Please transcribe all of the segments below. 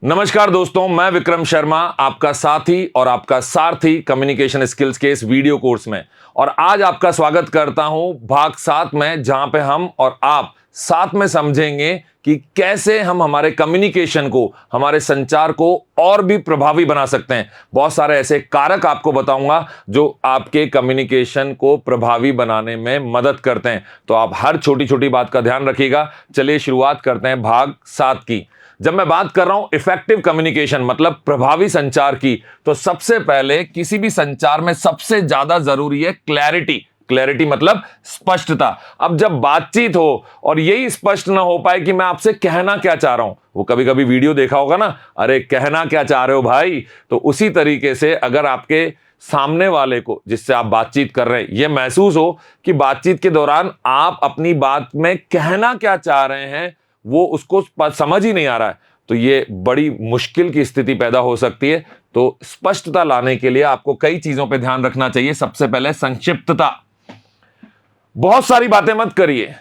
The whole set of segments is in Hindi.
नमस्कार दोस्तों, मैं विक्रम शर्मा, आपका साथी और आपका सारथी कम्युनिकेशन स्किल्स के इस वीडियो कोर्स में। और आज आपका स्वागत करता हूं भाग 7 में, जहां पे हम और आप साथ में समझेंगे कि कैसे हम हमारे कम्युनिकेशन को, हमारे संचार को और भी प्रभावी बना सकते हैं। बहुत सारे ऐसे कारक आपको बताऊंगा जो आपके कम्युनिकेशन को प्रभावी बनाने में मदद करते हैं। तो आप हर छोटी छोटी बात का ध्यान रखिएगा। चलिए शुरुआत करते हैं भाग 7 की। जब मैं बात कर रहा हूं इफेक्टिव कम्युनिकेशन मतलब प्रभावी संचार की, तो सबसे पहले किसी भी संचार में सबसे ज्यादा जरूरी है क्लैरिटी। क्लैरिटी मतलब स्पष्टता। अब जब बातचीत हो और यही स्पष्ट ना हो पाए कि मैं आपसे कहना क्या चाह रहा हूं, वो कभी कभी वीडियो देखा होगा ना, अरे कहना क्या चाह रहे हो भाई। तो उसी तरीके से अगर आपके सामने वाले को, जिससे आप बातचीत कर रहे हैं, यह महसूस हो कि बातचीत के दौरान आप अपनी बात में कहना क्या चाह रहे हैं, वो उसको समझ ही नहीं आ रहा है, तो ये बड़ी मुश्किल की स्थिति पैदा हो सकती है। तो स्पष्टता लाने के लिए आपको कई चीजों पे ध्यान रखना चाहिए। सबसे पहले संक्षिप्तता। बहुत सारी बातें मत करिए,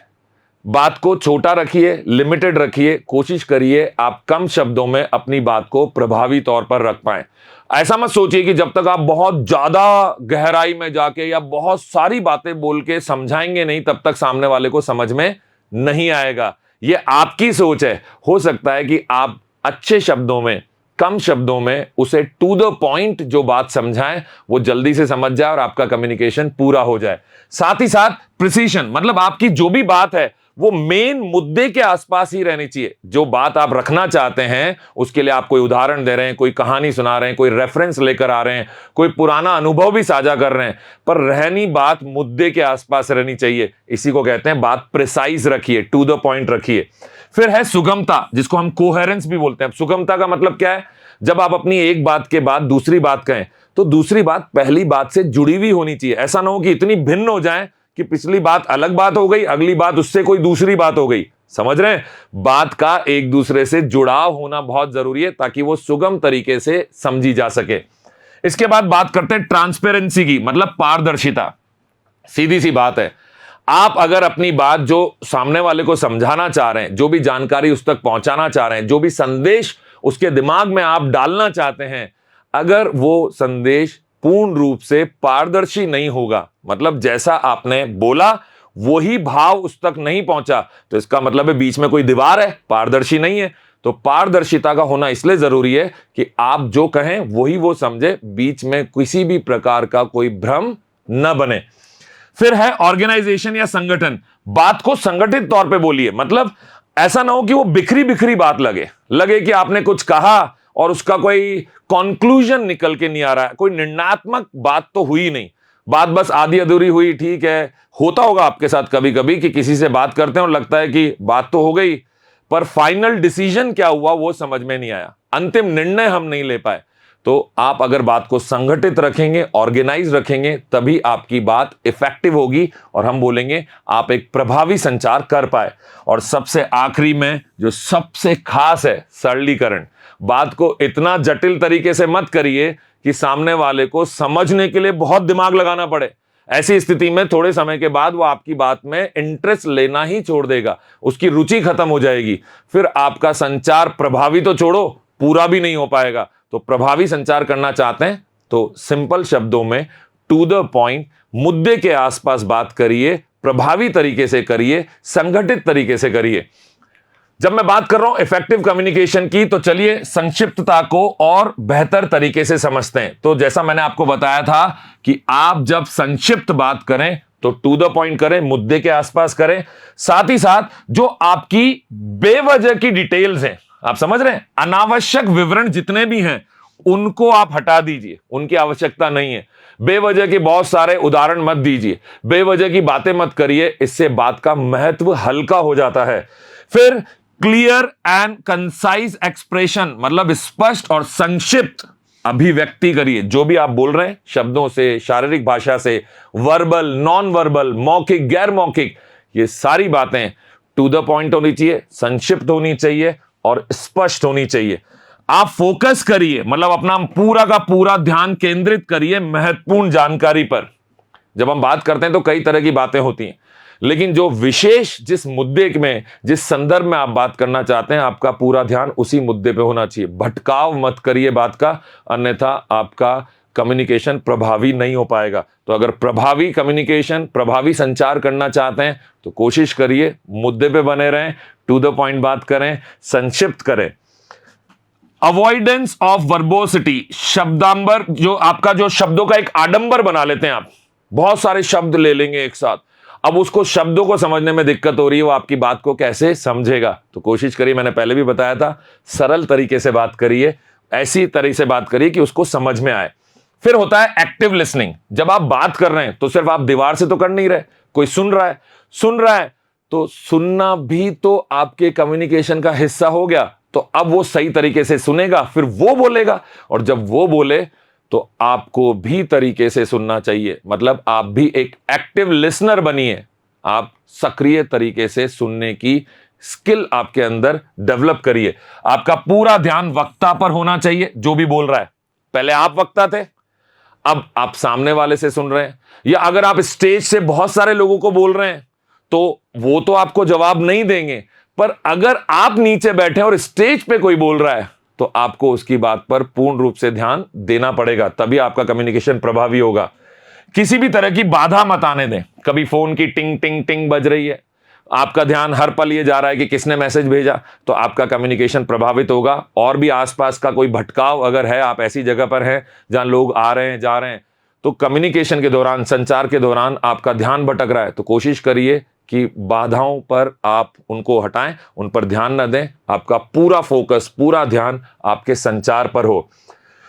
बात को छोटा रखिए, लिमिटेड रखिए। कोशिश करिए आप कम शब्दों में अपनी बात को प्रभावी तौर पर रख पाएं। ऐसा मत सोचिए कि जब तक आप बहुत ज्यादा गहराई में जाके या बहुत सारी बातें बोल के समझाएंगे नहीं, तब तक सामने वाले को समझ में नहीं आएगा। यह आपकी सोच है। हो सकता है कि आप अच्छे शब्दों में, कम शब्दों में उसे टू द पॉइंट जो बात समझाएं, वो जल्दी से समझ जाए और आपका कम्युनिकेशन पूरा हो जाए। साथ ही साथ प्रिसीशन मतलब आपकी जो भी बात है वो मेन मुद्दे के आसपास ही रहनी चाहिए। जो बात आप रखना चाहते हैं उसके लिए आप कोई उदाहरण दे रहे हैं, कोई कहानी सुना रहे हैं, कोई रेफरेंस लेकर आ रहे हैं, कोई पुराना अनुभव भी साझा कर रहे हैं, पर रहनी बात मुद्दे के आसपास रहनी चाहिए। इसी को कहते हैं बात प्रिसाइज रखिए, टू द पॉइंट रखिए। फिर है सुगमता, जिसको हम कोहेरेंस भी बोलते हैं। सुगमता का मतलब क्या है? जब आप अपनी एक बात के बाद दूसरी बात कहें तो दूसरी बात पहली बात से जुड़ी हुई होनी चाहिए। ऐसा ना हो कि इतनी भिन्न हो जाए कि पिछली बात अलग बात हो गई, अगली बात उससे कोई दूसरी बात हो गई। समझ रहे हैं? बात का एक दूसरे से जुड़ाव होना बहुत जरूरी है ताकि वो सुगम तरीके से समझी जा सके। इसके बाद बात करते हैं ट्रांसपेरेंसी की, मतलब पारदर्शिता। सीधी सी बात है, आप अगर अपनी बात जो सामने वाले को समझाना चाह रहे हैं, जो भी जानकारी उस तक पहुंचाना चाह रहे हैं, जो भी संदेश उसके दिमाग में आप डालना चाहते हैं, अगर वो संदेश पूर्ण रूप से पारदर्शी नहीं होगा, मतलब जैसा आपने बोला वही भाव उस तक नहीं पहुंचा, तो इसका मतलब है बीच में कोई दीवार है, पारदर्शी नहीं है। तो पारदर्शिता का होना इसलिए जरूरी है कि आप जो कहें वही वो समझे, बीच में किसी भी प्रकार का कोई भ्रम न बने। फिर है ऑर्गेनाइजेशन या संगठन। बात को संगठित तौर पे बोलिए, मतलब ऐसा ना हो कि वो बिखरी बिखरी बात लगे कि आपने कुछ कहा और उसका कोई कंक्लूजन निकल के नहीं आ रहा है, कोई निर्णयात्मक बात तो हुई नहीं, बात बस आधी अधूरी हुई। ठीक है, होता होगा आपके साथ कभी कभी कि किसी से बात करते हैं और लगता है कि बात तो हो गई, पर फाइनल डिसीजन क्या हुआ वो समझ में नहीं आया, अंतिम निर्णय हम नहीं ले पाए। तो आप अगर बात को संगठित रखेंगे, ऑर्गेनाइज रखेंगे, तभी आपकी बात इफेक्टिव होगी और हम बोलेंगे आप एक प्रभावी संचार कर पाए। और सबसे आखिरी में जो सबसे खास है, सरलीकरण। बात को इतना जटिल तरीके से मत करिए कि सामने वाले को समझने के लिए बहुत दिमाग लगाना पड़े। ऐसी स्थिति में थोड़े समय के बाद वो आपकी बात में इंटरेस्ट लेना ही छोड़ देगा, उसकी रुचि खत्म हो जाएगी। फिर आपका संचार प्रभावी तो छोड़ो, पूरा भी नहीं हो पाएगा। तो प्रभावी संचार करना चाहते हैं तो सिंपल शब्दों में, टू द पॉइंट, मुद्दे के आसपास बात करिए, प्रभावी तरीके से करिए, संगठित तरीके से करिए। जब मैं बात कर रहा हूं इफेक्टिव कम्युनिकेशन की, तो चलिए संक्षिप्तता को और बेहतर तरीके से समझते हैं। तो जैसा मैंने आपको बताया था कि आप जब संक्षिप्त बात करें तो टू द पॉइंट करें, मुद्दे के आसपास करें। साथ ही साथ जो आपकी बेवजह की डिटेल्स हैं, आप समझ रहे हैं, अनावश्यक विवरण जितने भी हैं उनको आप हटा दीजिए, उनकी आवश्यकता नहीं है। बेवजह के बहुत सारे उदाहरण मत दीजिए, बेवजह की बातें मत करिए, इससे बात का महत्व हल्का हो जाता है। फिर क्लियर एंड कंसाइज एक्सप्रेशन, मतलब स्पष्ट और संक्षिप्त अभिव्यक्ति करिए। जो भी आप बोल रहे हैं, शब्दों से, शारीरिक भाषा से, वर्बल, नॉन वर्बल, मौखिक, गैर मौखिक, ये सारी बातें टू द पॉइंट होनी चाहिए, संक्षिप्त होनी चाहिए और स्पष्ट होनी चाहिए। आप फोकस करिए, मतलब अपना पूरा का पूरा ध्यान केंद्रित करिए महत्वपूर्ण जानकारी पर। जब हम बात करते हैं तो कई तरह की बातें होती हैं। लेकिन जो विशेष जिस मुद्दे में, जिस संदर्भ में आप बात करना चाहते हैं, आपका पूरा ध्यान उसी मुद्दे पे होना चाहिए। भटकाव मत करिए बात का, अन्यथा आपका कम्युनिकेशन प्रभावी नहीं हो पाएगा। तो अगर प्रभावी कम्युनिकेशन, प्रभावी संचार करना चाहते हैं तो कोशिश करिए मुद्दे पे बने रहें, टू द पॉइंट बात करें, संक्षिप्त करें। अवॉइडेंस ऑफ वर्बोसिटी, शब्दांबर, जो आपका जो शब्दों का एक आडंबर बना लेते हैं आप, बहुत सारे शब्द ले लेंगे एक साथ, अब उसको शब्दों को समझने में दिक्कत हो रही है, वो आपकी बात को कैसे समझेगा। तो कोशिश करिए, मैंने पहले भी बताया था, सरल तरीके से बात करिए, ऐसी तरीके से बात करिए कि उसको समझ में आए। फिर होता है एक्टिव लिसनिंग। जब आप बात कर रहे हैं तो सिर्फ आप दीवार से तो कर नहीं रहे, कोई सुन रहा है तो सुनना भी तो आपके कम्युनिकेशन का हिस्सा हो गया। तो अब वो सही तरीके से सुनेगा, फिर वो बोलेगा, और जब वो बोले तो आपको भी तरीके से सुनना चाहिए। मतलब आप भी एक एक्टिव लिसनर बनिए, आप सक्रिय तरीके से सुनने की स्किल आपके अंदर डेवलप करिए। आपका पूरा ध्यान वक्ता पर होना चाहिए, जो भी बोल रहा है। पहले आप वक्ता थे, अब आप सामने वाले से सुन रहे हैं। या अगर आप स्टेज से बहुत सारे लोगों को बोल रहे हैं तो वो तो आपको जवाब नहीं देंगे, पर अगर आप नीचे बैठे और स्टेज पे कोई बोल रहा है तो आपको उसकी बात पर पूर्ण रूप से ध्यान देना पड़ेगा, तभी आपका कम्युनिकेशन प्रभावी होगा। किसी भी तरह की बाधा मत आने दें। कभी फोन की टिंग टिंग टिंग बज रही है, आपका ध्यान हर पल ये जा रहा है कि किसने मैसेज भेजा, तो आपका कम्युनिकेशन प्रभावित होगा। और भी आसपास का कोई भटकाव अगर है, आप ऐसी जगह पर हैं जहां लोग आ रहे हैं जा रहे हैं, तो कम्युनिकेशन के दौरान, संचार के दौरान आपका ध्यान भटक रहा है, तो कोशिश करिए कि बाधाओं पर आप उनको हटाएं, उन पर ध्यान न दें। आपका पूरा फोकस, पूरा ध्यान आपके संचार पर हो।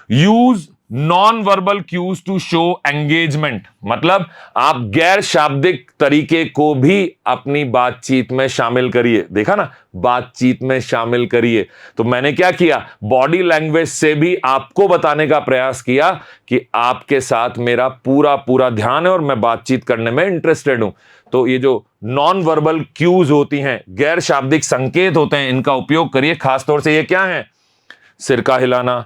Use non verbal cues to show engagement, मतलब आप गैर शाब्दिक तरीके को भी अपनी बातचीत में शामिल करिए। देखा ना, बातचीत में शामिल करिए। तो मैंने क्या किया, बॉडी लैंग्वेज से भी आपको बताने का प्रयास किया कि आपके साथ मेरा पूरा पूरा ध्यान है और मैं बातचीत करने में इंटरेस्टेड हूं। तो ये जो नॉन वर्बल क्यूज होती हैं, गैर शाब्दिक संकेत होते हैं, इनका उपयोग करिए। खासतौर से ये क्या है, सिर का हिलाना,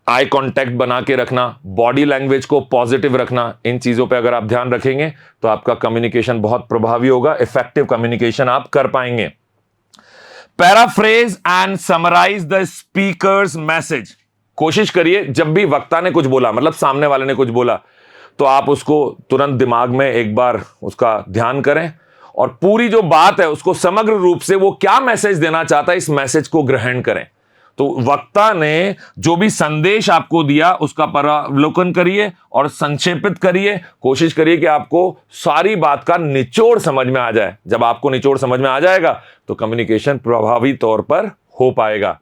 आई कांटेक्ट बना के रखना, बॉडी लैंग्वेज को पॉजिटिव रखना, इन चीजों पे अगर आप ध्यान रखेंगे तो आपका कम्युनिकेशन बहुत प्रभावी होगा, इफेक्टिव कम्युनिकेशन आप कर पाएंगे। Paraphrase and summarise the speaker's message. कोशिश करिए जब भी वक्ता ने कुछ बोला, मतलब सामने वाले ने कुछ बोला, तो आप उसको तुरंत दिमाग में एक बार उसका ध्यान करें और पूरी जो बात है उसको समग्र रूप से वो क्या मैसेज देना चाहता है, इस मैसेज को ग्रहण करें। तो वक्ता ने जो भी संदेश आपको दिया उसका परावलोकन करिए और संक्षेपित करिए। कोशिश करिए कि आपको सारी बात का निचोड़ समझ में आ जाए। जब आपको निचोड़ समझ में आ जाएगा तो कम्युनिकेशन प्रभावी तौर पर हो पाएगा।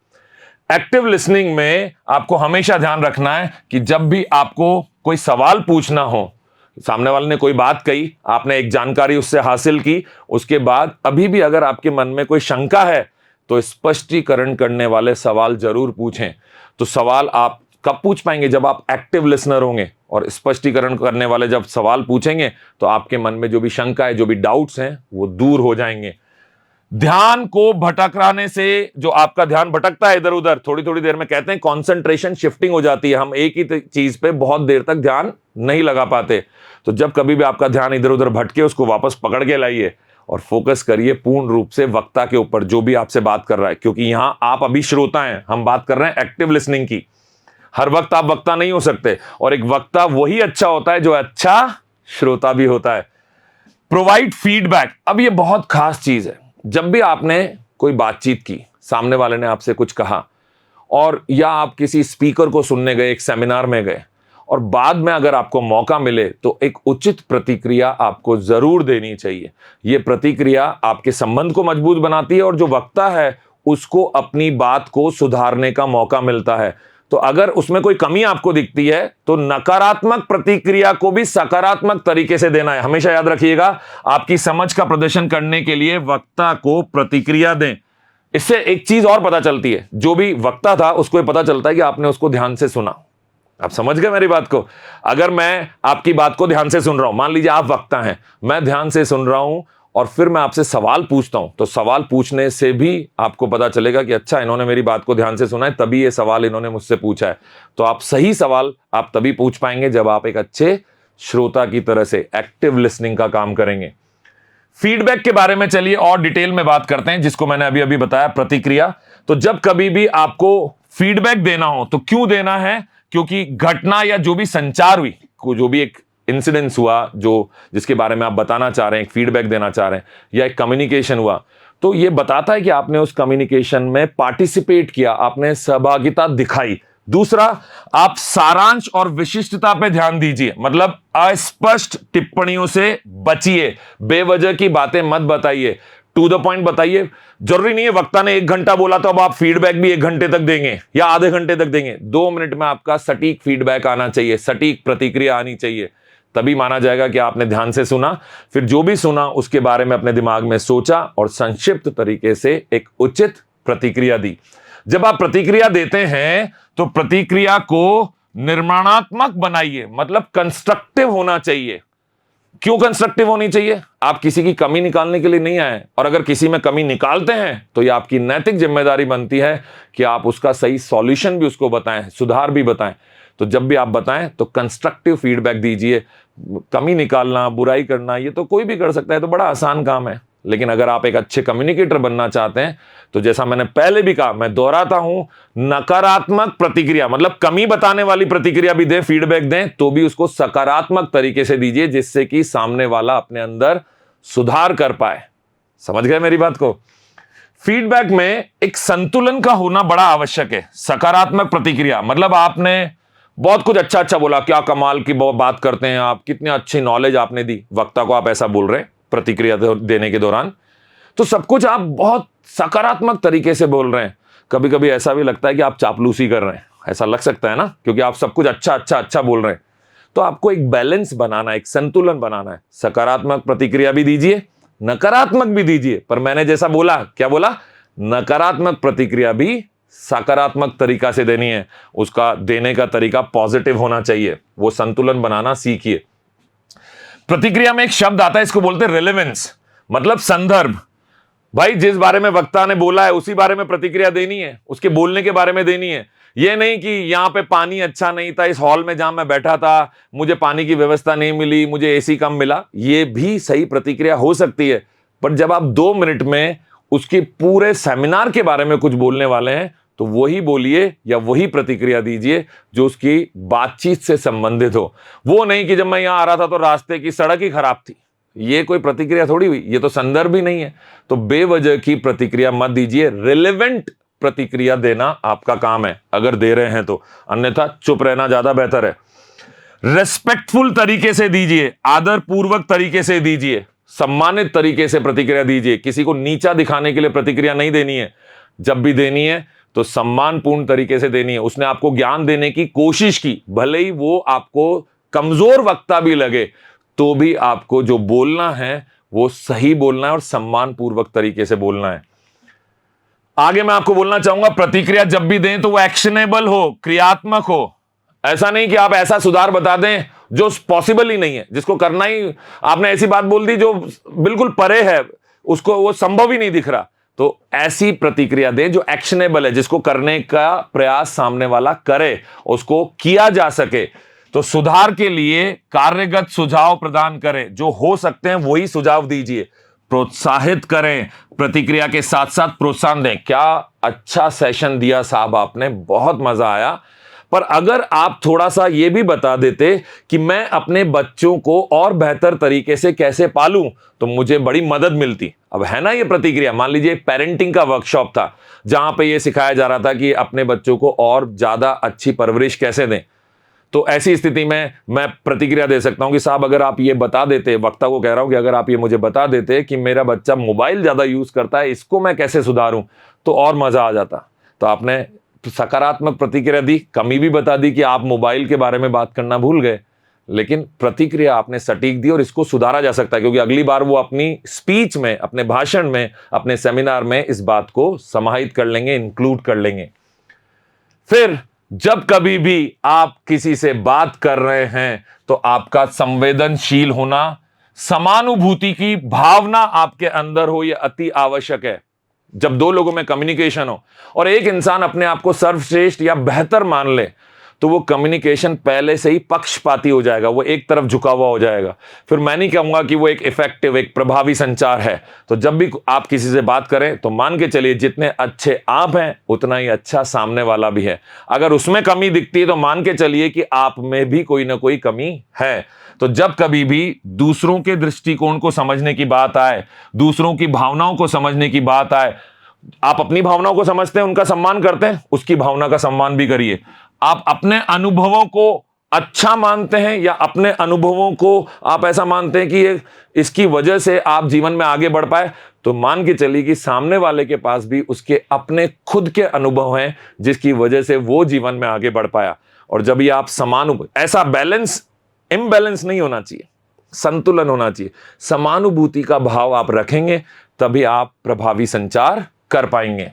एक्टिव लिसनिंग में आपको हमेशा ध्यान रखना है कि जब भी आपको कोई सवाल पूछना हो, सामने वाले ने कोई बात कही, आपने एक जानकारी उससे हासिल की, उसके बाद अभी भी अगर आपके मन में कोई शंका है तो स्पष्टीकरण करने वाले सवाल जरूर पूछें। तो सवाल आप कब पूछ पाएंगे, जब आप एक्टिव लिसनर होंगे, और स्पष्टीकरण करने वाले जब सवाल पूछेंगे तो आपके मन में जो भी शंका है, जो भी डाउट्स हैं, वो दूर हो जाएंगे। ध्यान को भटकाने से, जो आपका ध्यान भटकता है इधर उधर, थोड़ी थोड़ी देर में कहते हैं कंसंट्रेशन शिफ्टिंग हो जाती है, हम एक ही चीज पे बहुत देर तक ध्यान नहीं लगा पाते। तो जब कभी भी आपका ध्यान इधर उधर भटके, उसको वापस पकड़ के लाइए और फोकस करिए पूर्ण रूप से वक्ता के ऊपर, जो भी आपसे बात कर रहा है, क्योंकि यहां आप अभी श्रोता हैं, हम बात कर रहे हैं एक्टिव लिसनिंग की। हर वक्त आप वक्ता नहीं हो सकते, और एक वक्ता वही अच्छा होता है जो अच्छा श्रोता भी होता है। प्रोवाइड फीडबैक, अब ये बहुत खास चीज है। जब भी आपने कोई बातचीत की, सामने वाले ने आपसे कुछ कहा, और या आप किसी स्पीकर को सुनने गए, एक सेमिनार में गए, और बाद में अगर आपको मौका मिले तो एक उचित प्रतिक्रिया आपको जरूर देनी चाहिए। यह प्रतिक्रिया आपके संबंध को मजबूत बनाती है और जो वक्ता है उसको अपनी बात को सुधारने का मौका मिलता है। तो अगर उसमें कोई कमी आपको दिखती है तो नकारात्मक प्रतिक्रिया को भी सकारात्मक तरीके से देना है। हमेशा याद रखिएगा, आपकी समझ का प्रदर्शन करने के लिए वक्ता को प्रतिक्रिया दें। इससे एक चीज और पता चलती है, जो भी वक्ता था उसको पता चलता है कि आपने उसको ध्यान से सुना। आप समझ गए मेरी बात को? अगर मैं आपकी बात को ध्यान से सुन रहा हूं, मान लीजिए आप वक्ता हैं, मैं ध्यान से सुन रहा हूं और फिर मैं आपसे सवाल पूछता हूं, तो सवाल पूछने से भी आपको पता चलेगा कि अच्छा, इन्होंने मेरी बात को ध्यान से सुना है, तभी ये सवाल इन्होंने मुझसे पूछा है। तो आप सही सवाल आप तभी पूछ पाएंगे जब आप एक अच्छे श्रोता की तरह से एक्टिव लिसनिंग का काम करेंगे। फीडबैक के बारे में चलिए और डिटेल में बात करते हैं, जिसको मैंने अभी अभी बताया, प्रतिक्रिया। तो जब कभी भी आपको फीडबैक देना हो तो क्यों देना है? क्योंकि घटना या जो भी संचार हुई, जो भी एक इंसिडेंस हुआ, जो जिसके बारे में आप बताना चाह रहे हैं, एक फीडबैक देना चाह रहे हैं, या एक कम्युनिकेशन हुआ, तो ये बताता है कि आपने उस कम्युनिकेशन में पार्टिसिपेट किया, आपने सहभागिता दिखाई। दूसरा, आप सारांश और विशिष्टता पे ध्यान दीजिए, मतलब अस्पष्ट टिप्पणियों से बचिए, बेवजह की बातें मत बताइए, टू द पॉइंट बताइए। जरूरी नहीं है वक्ता ने 1 घंटा बोला तो अब आप फीडबैक भी 1 घंटे तक देंगे या आधे घंटे तक देंगे। 2 मिनट में आपका सटीक फीडबैक आना चाहिए, सटीक प्रतिक्रिया आनी चाहिए, तभी माना जाएगा कि आपने ध्यान से सुना। फिर जो भी सुना उसके बारे में अपने दिमाग में सोचा और संक्षिप्त तरीके से एक उचित प्रतिक्रिया दी। जब आप प्रतिक्रिया देते हैं तो प्रतिक्रिया को निर्माणात्मक बनाइए, मतलब कंस्ट्रक्टिव होना चाहिए। क्यों कंस्ट्रक्टिव होनी चाहिए? आप किसी की कमी निकालने के लिए नहीं आए, और अगर किसी में कमी निकालते हैं तो यह आपकी नैतिक जिम्मेदारी बनती है कि आप उसका सही सॉल्यूशन भी उसको बताएं, सुधार भी बताएं। तो जब भी आप बताएं तो कंस्ट्रक्टिव फीडबैक दीजिए। कमी निकालना, बुराई करना, ये तो कोई भी कर सकता है, तो बड़ा आसान काम है। लेकिन अगर आप एक अच्छे कम्युनिकेटर बनना चाहते हैं तो जैसा मैंने पहले भी कहा, मैं दोहराता हूं, नकारात्मक प्रतिक्रिया, मतलब कमी बताने वाली प्रतिक्रिया भी दें, फीडबैक दें, तो भी उसको सकारात्मक तरीके से दीजिए, जिससे कि सामने वाला अपने अंदर सुधार कर पाए। समझ गए मेरी बात को? फीडबैक में एक संतुलन का होना बड़ा आवश्यक है। सकारात्मक प्रतिक्रिया मतलब आपने बहुत कुछ अच्छा अच्छा बोला, क्या कमाल की बात करते हैं आप, कितनी अच्छी नॉलेज आपने दी, वक्ता को आप ऐसा बोल रहे हैं प्रतिक्रिया देने के दौरान, तो सब कुछ आप बहुत सकारात्मक तरीके से बोल रहे हैं। कभी कभी ऐसा भी लगता है कि आप चापलूसी कर रहे हैं, ऐसा लग सकता है ना, क्योंकि आप सब कुछ अच्छा अच्छा अच्छा बोल रहे हैं। तो आपको एक बैलेंस बनाना है, एक संतुलन बनाना है। सकारात्मक प्रतिक्रिया भी दीजिए, नकारात्मक भी दीजिए, पर मैंने जैसा बोला, क्या बोला, नकारात्मक प्रतिक्रिया भी सकारात्मक तरीका से देनी है, उसका देने का तरीका पॉजिटिव होना चाहिए। वो संतुलन बनाना सीखिए। प्रतिक्रिया में एक शब्द आता है, इसको बोलते हैं रेलेवेंस, मतलब संदर्भ। भाई जिस बारे में वक्ता ने बोला है उसी बारे में प्रतिक्रिया देनी है, उसके बोलने के बारे में देनी है। यह नहीं कि यहां पे पानी अच्छा नहीं था, इस हॉल में जहां मैं बैठा था मुझे पानी की व्यवस्था नहीं मिली, मुझे एसी कम मिला, यह भी सही प्रतिक्रिया हो सकती है। पर जब आप 2 मिनट में उसके पूरे सेमिनार के बारे में कुछ बोलने वाले हैं तो वही बोलिए या वही प्रतिक्रिया दीजिए जो उसकी बातचीत से संबंधित हो। वो नहीं कि जब मैं यहां आ रहा था तो रास्ते की सड़क ही खराब थी, ये कोई प्रतिक्रिया थोड़ी हुई, ये तो संदर्भ ही नहीं है। तो बेवजह की प्रतिक्रिया मत दीजिए, रिलेवेंट प्रतिक्रिया देना आपका काम है अगर दे रहे हैं तो, अन्यथा चुप रहना ज्यादा बेहतर है। रेस्पेक्टफुल तरीके से दीजिए, आदरपूर्वक तरीके से दीजिए, सम्मानित तरीके से प्रतिक्रिया दीजिए। किसी को नीचा दिखाने के लिए प्रतिक्रिया नहीं देनी है। जब भी देनी है तो सम्मानपूर्ण तरीके से देनी है। उसने आपको ज्ञान देने की कोशिश की, भले ही वो आपको कमजोर वक्ता भी लगे, तो भी आपको जो बोलना है वो सही बोलना है और सम्मानपूर्वक तरीके से बोलना है। आगे मैं आपको बोलना चाहूंगा, प्रतिक्रिया जब भी दें तो वो एक्शनेबल हो, क्रियात्मक हो। ऐसा नहीं कि आप ऐसा सुधार बता दें जो पॉसिबल ही नहीं है, जिसको करना ही, आपने ऐसी बात बोल दी जो बिल्कुल परे है, उसको वो संभव ही नहीं दिख रहा। तो ऐसी प्रतिक्रिया दें जो एक्शनेबल है, जिसको करने का प्रयास सामने वाला करे, उसको किया जा सके। तो सुधार के लिए कार्यगत सुझाव प्रदान करें, जो हो सकते हैं वही सुझाव दीजिए। प्रोत्साहित करें, प्रतिक्रिया के साथ साथ प्रोत्साहन दें। क्या अच्छा सेशन दिया साहब आपने, बहुत मजा आया। पर अगर आप थोड़ा सा यह भी बता देते कि मैं अपने बच्चों को और बेहतर तरीके से कैसे पालूं तो मुझे बड़ी मदद मिलती। अब है ना ये प्रतिक्रिया। मान लीजिए पेरेंटिंग का वर्कशॉप था जहां पे ये सिखाया जा रहा था कि अपने बच्चों को और ज्यादा अच्छी परवरिश कैसे दें, तो ऐसी स्थिति में मैं प्रतिक्रिया दे सकता हूं कि साहब अगर आप ये बता देते, वक्ता को कह रहा हूं कि अगर आप ये मुझे बता देते कि मेरा बच्चा मोबाइल ज्यादा यूज करता है, इसको मैं कैसे सुधारूं, तो और मजा आ जाता। तो आपने सकारात्मक प्रतिक्रिया दी, कमी भी बता दी कि आप मोबाइल के बारे में बात करना भूल गए, लेकिन प्रतिक्रिया आपने सटीक दी और इसको सुधारा जा सकता है, क्योंकि अगली बार वो अपनी स्पीच में, अपने भाषण में, अपने सेमिनार में इस बात को समाहित कर लेंगे, इंक्लूड कर लेंगे। फिर जब कभी भी आप किसी से बात कर रहे हैं तो आपका संवेदनशील होना, समानुभूति की भावना आपके अंदर हो, यह अति आवश्यक है। जब 2 लोगों में कम्युनिकेशन हो और एक इंसान अपने आप को सर्वश्रेष्ठ या बेहतर मान ले, तो वो कम्युनिकेशन पहले से ही पक्षपाती हो जाएगा, वो एक तरफ झुका हुआ हो जाएगा। फिर मैं नहीं कहूंगा कि वो एक इफेक्टिव, एक प्रभावी संचार है। तो जब भी आप किसी से बात करें तो मान के चलिए जितने अच्छे आप हैं उतना ही अच्छा सामने वाला भी है। अगर उसमें कमी दिखती है तो मान के चलिए कि आप में भी कोई ना कोई कमी है। तो जब कभी भी दूसरों के दृष्टिकोण को समझने की बात आए, दूसरों की भावनाओं को समझने की बात आए, आप अपनी भावनाओं को समझते हैं, उनका सम्मान करते हैं, उसकी भावना का सम्मान भी करिए। आप अपने अनुभवों को अच्छा मानते हैं या अपने अनुभवों को आप ऐसा मानते हैं कि इसकी वजह से आप जीवन में आगे बढ़ पाए, तो मान के चलिए कि सामने वाले के पास भी उसके अपने खुद के अनुभव हैं जिसकी वजह से वो जीवन में आगे बढ़ पाया। और जब ये आप ऐसा बैलेंस, इम्बैलेंस नहीं होना चाहिए, संतुलन होना चाहिए, समानुभूति का भाव आप रखेंगे तभी आप प्रभावी संचार कर पाएंगे।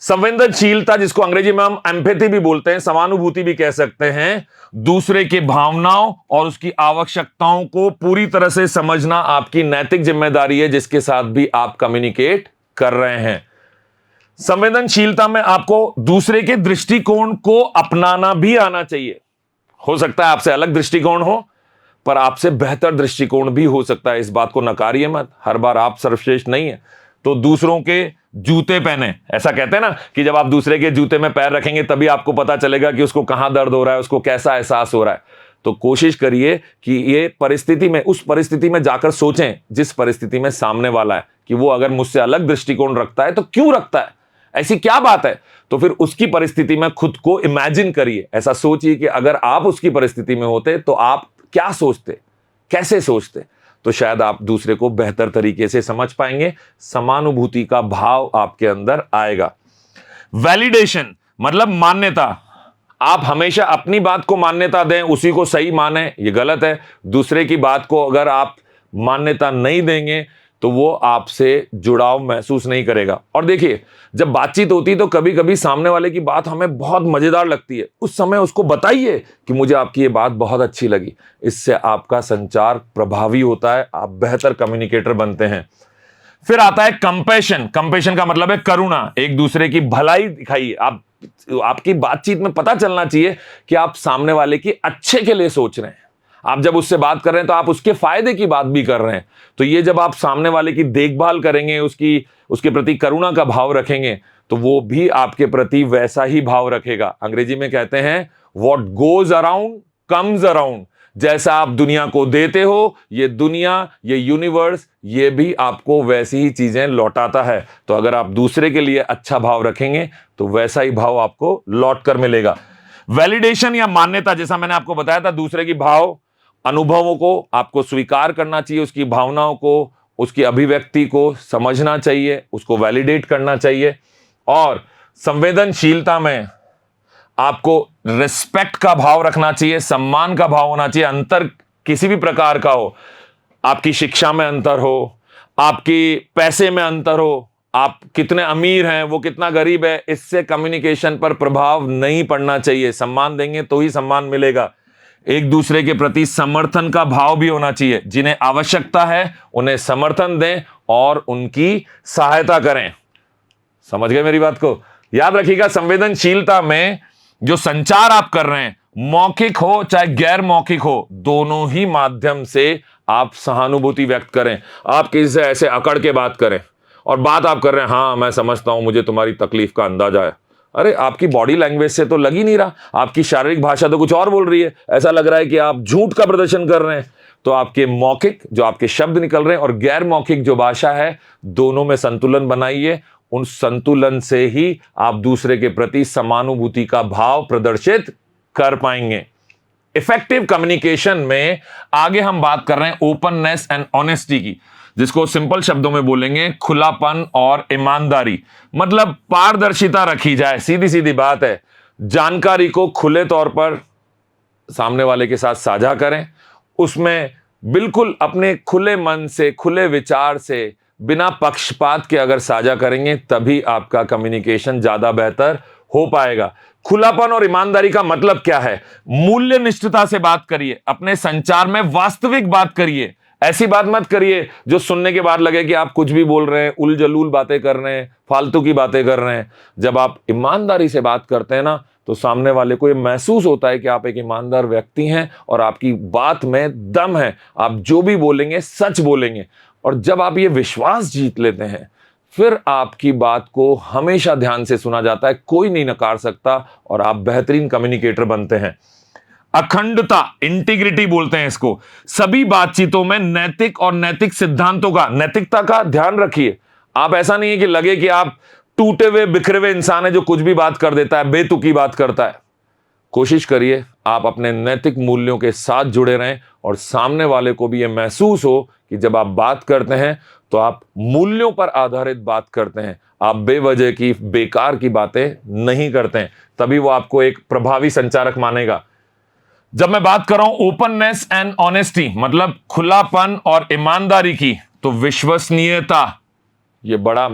संवेदनशीलता, जिसको अंग्रेजी में हम एम्पैथी भी बोलते हैं, समानुभूति भी कह सकते हैं, दूसरे की भावनाओं और उसकी आवश्यकताओं को पूरी तरह से समझना आपकी नैतिक जिम्मेदारी है, जिसके साथ भी आप कम्युनिकेट कर रहे हैं। संवेदनशीलता में आपको दूसरे के दृष्टिकोण को अपनाना भी आना चाहिए। हो सकता है आपसे अलग दृष्टिकोण हो, पर आपसे बेहतर दृष्टिकोण भी हो सकता है। इस बात को नकारिए मत, हर बार आप सर्वश्रेष्ठ नहीं है। तो दूसरों के जूते पहने, ऐसा कहते हैं ना कि जब आप दूसरे के जूते में पैर रखेंगे तभी आपको पता चलेगा कि उसको कहां दर्द हो रहा है, उसको कैसा एहसास हो रहा है। तो कोशिश करिए कि ये परिस्थिति में, उस परिस्थिति में जाकर सोचें जिस परिस्थिति में सामने वाला है, कि वो अगर मुझसे अलग दृष्टिकोण रखता है तो क्यों रखता है, ऐसी क्या बात है। तो फिर उसकी परिस्थिति में खुद को इमेजिन करिए, ऐसा सोचिए कि अगर आप उसकी परिस्थिति में होते तो आप क्या सोचते, कैसे सोचते। तो शायद आप दूसरे को बेहतर तरीके से समझ पाएंगे, समानुभूति का भाव आपके अंदर आएगा। वैलिडेशन मतलब मान्यता। आप हमेशा अपनी बात को मान्यता दें, उसी को सही माने, ये गलत है। दूसरे की बात को अगर आप मान्यता नहीं देंगे तो वो आपसे जुड़ाव महसूस नहीं करेगा। और देखिए, जब बातचीत होती है तो कभी कभी सामने वाले की बात हमें बहुत मजेदार लगती है, उस समय उसको बताइए कि मुझे आपकी ये बात बहुत अच्छी लगी। इससे आपका संचार प्रभावी होता है, आप बेहतर कम्युनिकेटर बनते हैं। फिर आता है कंपैशन। कंपैशन का मतलब है करुणा, एक दूसरे की भलाई दिखाइए। आपकी बातचीत में पता चलना चाहिए कि आप सामने वाले की अच्छे के लिए सोच रहे हैं। आप जब उससे बात कर रहे हैं तो आप उसके फायदे की बात भी कर रहे हैं। तो ये जब आप सामने वाले की देखभाल करेंगे, उसके प्रति करुणा का भाव रखेंगे, तो वो भी आपके प्रति वैसा ही भाव रखेगा। अंग्रेजी में कहते हैं what goes around comes around. जैसा आप दुनिया को देते हो, ये दुनिया, ये यूनिवर्स, ये भी आपको वैसी ही चीजें लौटाता है। तो अगर आप दूसरे के लिए अच्छा भाव रखेंगे तो वैसा ही भाव आपको लौट कर मिलेगा। वैलिडेशन या मान्यता, जैसा मैंने आपको बताया था, दूसरे की भाव, अनुभवों को आपको स्वीकार करना चाहिए, उसकी भावनाओं को, उसकी अभिव्यक्ति को समझना चाहिए, उसको वैलिडेट करना चाहिए। और संवेदनशीलता में आपको रिस्पेक्ट का भाव रखना चाहिए, सम्मान का भाव होना चाहिए। अंतर किसी भी प्रकार का हो, आपकी शिक्षा में अंतर हो, आपकी पैसे में अंतर हो, आप कितने अमीर हैं, वो कितना गरीब है, इससे कम्युनिकेशन पर प्रभाव नहीं पड़ना चाहिए। सम्मान देंगे तो ही सम्मान मिलेगा। एक दूसरे के प्रति समर्थन का भाव भी होना चाहिए। जिन्हें आवश्यकता है उन्हें समर्थन दें और उनकी सहायता करें। समझ गए मेरी बात को? याद रखिएगा, संवेदनशीलता में जो संचार आप कर रहे हैं, मौखिक हो चाहे गैर मौखिक हो, दोनों ही माध्यम से आप सहानुभूति व्यक्त करें। आप किसी से ऐसे अकड़ के बात करें और बात आप कर रहे हैं, हाँ मैं समझता हूं, मुझे तुम्हारी तकलीफ का अंदाजा है। अरे आपकी बॉडी लैंग्वेज से तो लग ही नहीं रहा, आपकी शारीरिक भाषा तो कुछ और बोल रही है, ऐसा लग रहा है कि आप झूठ का प्रदर्शन कर रहे हैं। तो आपके मौखिक जो आपके शब्द निकल रहे हैं और गैर मौखिक जो भाषा है, दोनों में संतुलन बनाइए। उन संतुलन से ही आप दूसरे के प्रति समानुभूति का भाव प्रदर्शित कर पाएंगे। इफेक्टिव कम्युनिकेशन में आगे हम बात कर रहे हैं ओपननेस एंड ऑनेस्टी की, जिसको सिंपल शब्दों में बोलेंगे खुलापन और ईमानदारी। मतलब पारदर्शिता रखी जाए, सीधी सीधी बात है। जानकारी को खुले तौर पर सामने वाले के साथ साझा करें, उसमें बिल्कुल अपने खुले मन से, खुले विचार से, बिना पक्षपात के अगर साझा करेंगे तभी आपका कम्युनिकेशन ज्यादा बेहतर हो पाएगा। खुलापन और ईमानदारी का मतलब क्या है? मूल्य निष्ठता से बात करिए, अपने संचार में वास्तविक बात करिए, ऐसी बात मत करिए जो सुनने के बाद लगे कि आप कुछ भी बोल रहे हैं, उलझलूल बातें कर रहे हैं, फालतू की बातें कर रहे हैं। जब आप ईमानदारी से बात करते हैं ना, तो सामने वाले को ये महसूस होता है कि आप एक ईमानदार व्यक्ति हैं और आपकी बात में दम है, आप जो भी बोलेंगे सच बोलेंगे। और जब आप ये विश्वास जीत लेते हैं, फिर आपकी बात को हमेशा ध्यान से सुना जाता है, कोई नहीं नकार सकता और आप बेहतरीन कम्युनिकेटर बनते हैं। अखंडता, इंटीग्रिटी बोलते हैं इसको। सभी बातचीतों में नैतिक और नैतिक सिद्धांतों का, नैतिकता का ध्यान रखिए। आप ऐसा नहीं है कि लगे कि आप टूटे हुए बिखरे हुए इंसान है जो कुछ भी बात कर देता है, बेतुकी बात करता है। कोशिश करिए आप अपने नैतिक मूल्यों के साथ जुड़े रहें और सामने वाले को भी यह महसूस हो कि जब आप बात करते हैं तो आप मूल्यों पर आधारित बात करते हैं, आप बेवजह की बेकार की बातें नहीं करते हैं। तभी वो आपको एक प्रभावी संचारक मानेगा। जब मैं बात कर रहा हूं ओपननेस एंड ऑनेस्टी, मतलब खुलापन और ईमानदारी की, तो विश्वसनीयता ये बड़ा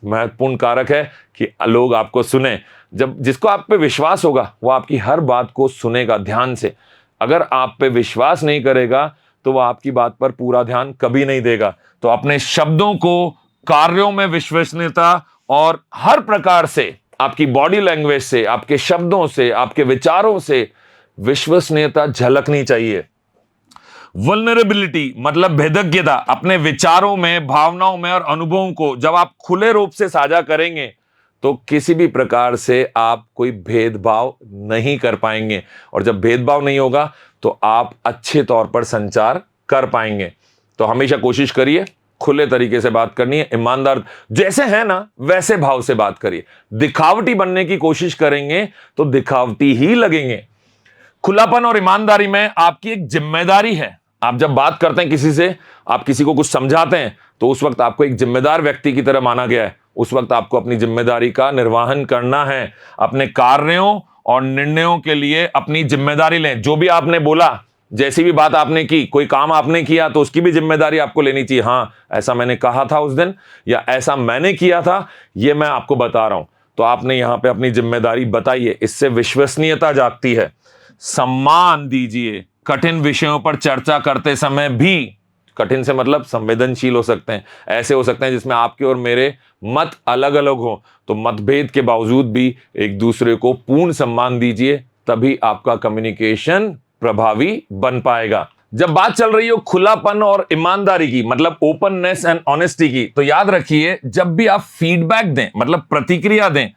महत्वपूर्ण कारक है कि लोग आपको सुने। जब जिसको आप पे विश्वास होगा वो आपकी हर बात को सुनेगा ध्यान से। अगर आप पे विश्वास नहीं करेगा तो वो आपकी बात पर पूरा ध्यान कभी नहीं देगा। तो अपने शब्दों को, कार्यों में विश्वसनीयता और हर प्रकार से, आपकी बॉडी लैंग्वेज से, आपके शब्दों से, आपके विचारों से विश्वसनीयता झलकनी चाहिए। वल्नरेबिलिटी मतलब भेदज्ञता, अपने विचारों में, भावनाओं में और अनुभवों को जब आप खुले रूप से साझा करेंगे तो किसी भी प्रकार से आप कोई भेदभाव नहीं कर पाएंगे। और जब भेदभाव नहीं होगा तो आप अच्छे तौर पर संचार कर पाएंगे। तो हमेशा कोशिश करिए खुले तरीके से बात करनी है, ईमानदार जैसे है ना वैसे भाव से बात करिए। दिखावटी बनने की कोशिश करेंगे तो दिखावटी ही लगेंगे। खुलापन और ईमानदारी में आपकी एक जिम्मेदारी है। आप जब बात करते हैं किसी से, आप किसी को कुछ समझाते हैं, तो उस वक्त आपको एक जिम्मेदार व्यक्ति की तरह माना गया है। उस वक्त आपको अपनी जिम्मेदारी का निर्वहन करना है। अपने कार्यों और निर्णयों के लिए अपनी जिम्मेदारी लें। जो भी आपने बोला, जैसी भी बात आपने की, कोई काम आपने किया, तो उसकी भी जिम्मेदारी आपको लेनी चाहिए। हाँ, ऐसा मैंने कहा था उस दिन, या ऐसा मैंने किया था, ये मैं आपको बता रहा हूं। तो आपने यहां पे अपनी जिम्मेदारी बताइए, इससे विश्वसनीयता जागती है। सम्मान दीजिए। कठिन विषयों पर चर्चा करते समय भी, कठिन से मतलब संवेदनशील हो सकते हैं, ऐसे हो सकते हैं जिसमें आपके और मेरे मत अलग अलग हो, तो मतभेद के बावजूद भी एक दूसरे को पूर्ण सम्मान दीजिए, तभी आपका कम्युनिकेशन प्रभावी बन पाएगा। जब बात चल रही हो खुलापन और ईमानदारी की, मतलब ओपननेस एंड ऑनेस्टी की, तो याद रखिए जब भी आप फीडबैक दें, मतलब प्रतिक्रिया दें,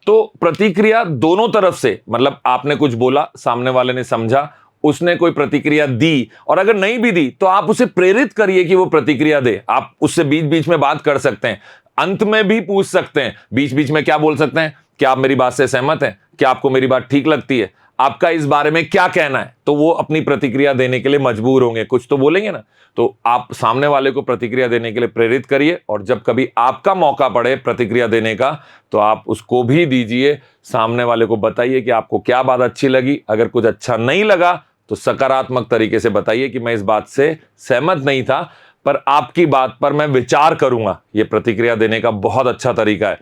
तो प्रतिक्रिया दोनों तरफ से, मतलब आपने कुछ बोला, सामने वाले ने समझा, उसने कोई प्रतिक्रिया दी, और अगर नहीं भी दी तो आप उसे प्रेरित करिए कि वो प्रतिक्रिया दे। आप उससे बीच बीच में बात कर सकते हैं, अंत में भी पूछ सकते हैं, बीच बीच में क्या बोल सकते हैं, क्या आप मेरी बात से सहमत हैं, क्या आपको मेरी बात ठीक लगती है, आपका इस बारे में क्या कहना है। तो वो अपनी प्रतिक्रिया देने के लिए मजबूर होंगे, कुछ तो बोलेंगे ना। तो आप सामने वाले को प्रतिक्रिया देने के लिए प्रेरित करिए, और जब कभी आपका मौका पड़े प्रतिक्रिया देने का तो आप उसको भी दीजिए। सामने वाले को बताइए कि आपको क्या बात अच्छी लगी। अगर कुछ अच्छा नहीं लगा तो सकारात्मक तरीके से बताइए कि मैं इस बात से सहमत नहीं था, पर आपकी बात पर मैं विचार करूंगा। यह प्रतिक्रिया देने का बहुत अच्छा तरीका है।